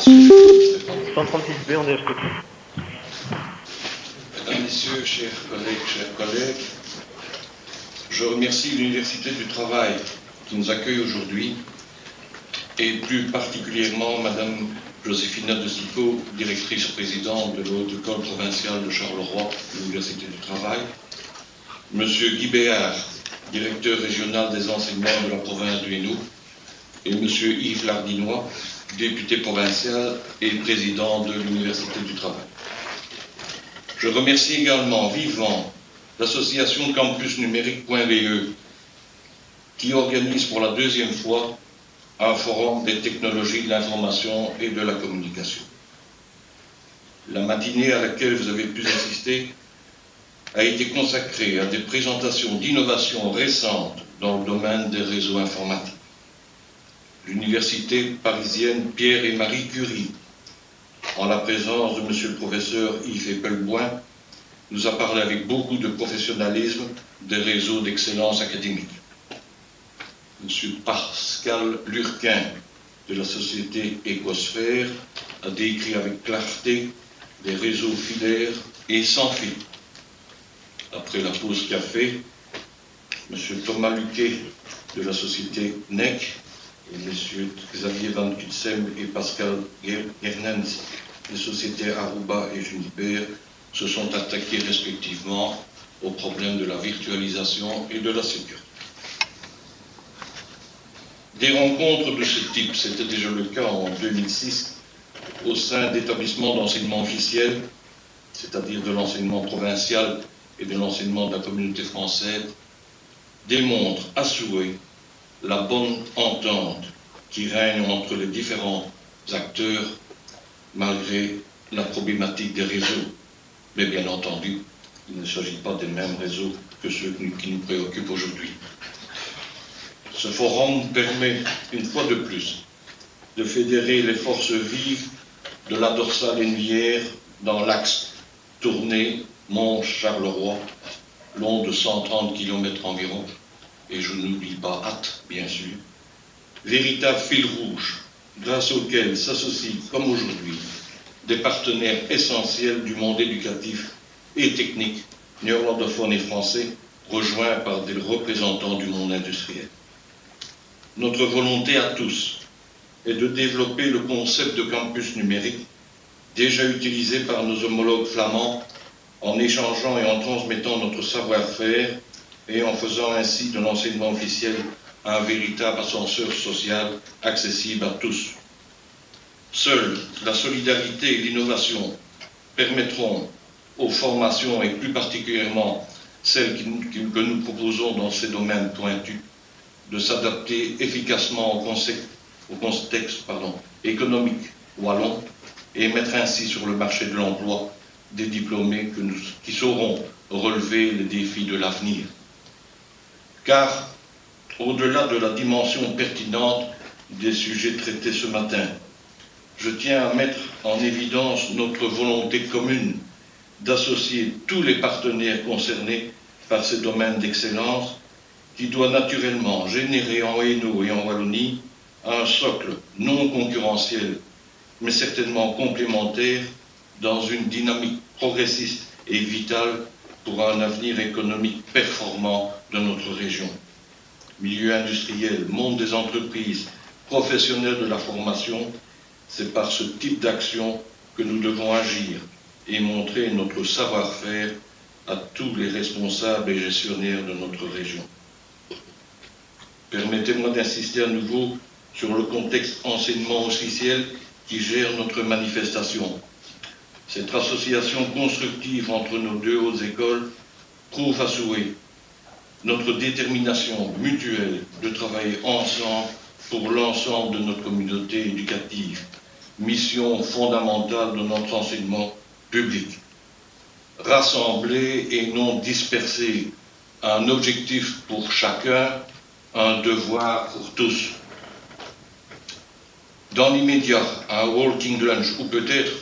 136B, on est respecté. Mesdames, Messieurs, chers collègues, je remercie l'Université du Travail qui nous accueille aujourd'hui et plus particulièrement Madame Joséphina de Sico, directrice-présidente de l'Haute École provinciale de Charleroi, l'Université du Travail, Monsieur Guy Béard, directeur régional des enseignements de la province du Hainaut, et Monsieur Yves Lardinois, député provincial et président de l'Université du Travail. Je remercie également vivement l'association Campus Numérique.be qui organise pour la deuxième fois un forum des technologies de l'information et de la communication. La matinée à laquelle vous avez pu assister a été consacrée à des présentations d'innovations récentes dans le domaine des réseaux informatiques. L'université parisienne Pierre et Marie Curie, en la présence de monsieur le professeur Yves Eppelboin, nous a parlé avec beaucoup de professionnalisme des réseaux d'excellence académique. Monsieur Pascal Lurquin, de la société Ecosphère, a décrit avec clarté des réseaux filaires et sans fil. Après la pause café, monsieur Thomas Luquet, de la société NEC, et messieurs Xavier Van Kutsem et Pascal Gernens, des sociétés Aruba et Juniper, se sont attaqués respectivement aux problèmes de la virtualisation et de la sécurité. Des rencontres de ce type, c'était déjà le cas en 2006, au sein d'établissements d'enseignement officiel, c'est-à-dire de l'enseignement provincial et de l'enseignement de la communauté française, démontrent à souhait la bonne entente qui règne entre les différents acteurs malgré la problématique des réseaux. Mais bien entendu, il ne s'agit pas des mêmes réseaux que ceux qui nous préoccupent aujourd'hui. Ce forum permet, une fois de plus, de fédérer les forces vives de la dorsale hennière dans l'axe Tournai, Mont-Charleroi, long de 130 km environ, et je n'oublie pas Ath, bien sûr, véritable fil rouge grâce auquel s'associent, comme aujourd'hui, des partenaires essentiels du monde éducatif et technique, néerlandophone et français, rejoints par des représentants du monde industriel. Notre volonté à tous est de développer le concept de campus numérique, déjà utilisé par nos homologues flamands, en échangeant et en transmettant notre savoir-faire et en faisant ainsi de l'enseignement officiel un véritable ascenseur social accessible à tous. Seule la solidarité et l'innovation permettront aux formations, et plus particulièrement celles que nous proposons dans ces domaines pointus, de s'adapter efficacement au contexte économique wallon et mettre ainsi sur le marché de l'emploi des diplômés qui sauront relever les défis de l'avenir. Car, au-delà de la dimension pertinente des sujets traités ce matin, je tiens à mettre en évidence notre volonté commune d'associer tous les partenaires concernés par ces domaines d'excellence qui doit naturellement générer en Hainaut et en Wallonie un socle non concurrentiel, mais certainement complémentaire dans une dynamique progressiste et vitale pour un avenir économique performant de notre région. Milieu industriel, monde des entreprises, professionnels de la formation, c'est par ce type d'action que nous devons agir et montrer notre savoir-faire à tous les responsables et gestionnaires de notre région. Permettez-moi d'insister à nouveau sur le contexte enseignement officiel qui gère notre manifestation. Cette association constructive entre nos deux hautes écoles prouve à souhait notre détermination mutuelle de travailler ensemble pour l'ensemble de notre communauté éducative, mission fondamentale de notre enseignement public. Rassembler et non disperser, un objectif pour chacun, un devoir pour tous. Dans l'immédiat, un walking lunch ou peut-être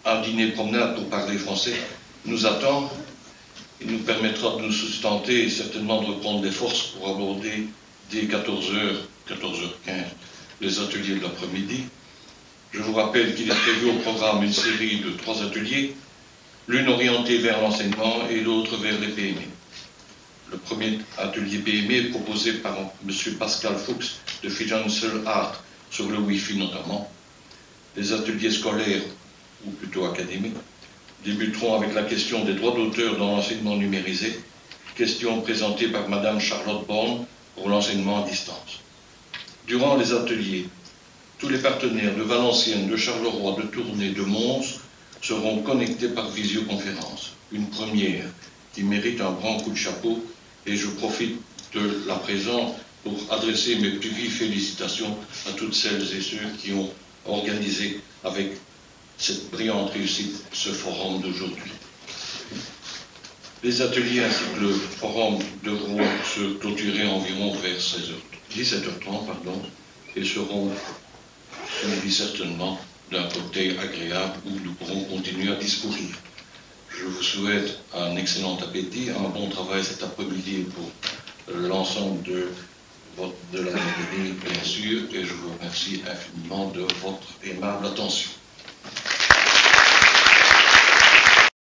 un dîner promenade pour parler français nous attend et nous permettra de nous sustenter et certainement de reprendre des forces pour aborder dès 14h, 14h15 les ateliers de l'après-midi. Je vous rappelle qu'il est prévu au programme une série de 3 ateliers, l'une orientée vers l'enseignement et l'autre vers les PME. Le premier atelier PME est proposé par M. Pascal Fuchs de Financial Art sur le Wi-Fi notamment. Les ateliers scolaires, ou plutôt académiques, débuteront avec la question des droits d'auteur dans l'enseignement numérisé, question présentée par Mme Charlotte Born pour l'enseignement à distance. Durant les ateliers, tous les partenaires de Valenciennes, de Charleroi, de Tournai, de Mons seront connectés par visioconférence. Une première qui mérite un grand coup de chapeau, et je profite de la présence pour adresser mes plus vives félicitations à toutes celles et ceux qui ont organisé avec cette brillante réussite ce forum d'aujourd'hui. Les ateliers ainsi que le forum devront se clôturer environ vers 17h30 et seront suivis certainement d'un cocktail agréable où nous pourrons continuer à discourir. Je vous souhaite un excellent appétit, un bon travail cet après-midi pour l'ensemble de l'académie, bien sûr, et je vous remercie infiniment de votre aimable attention.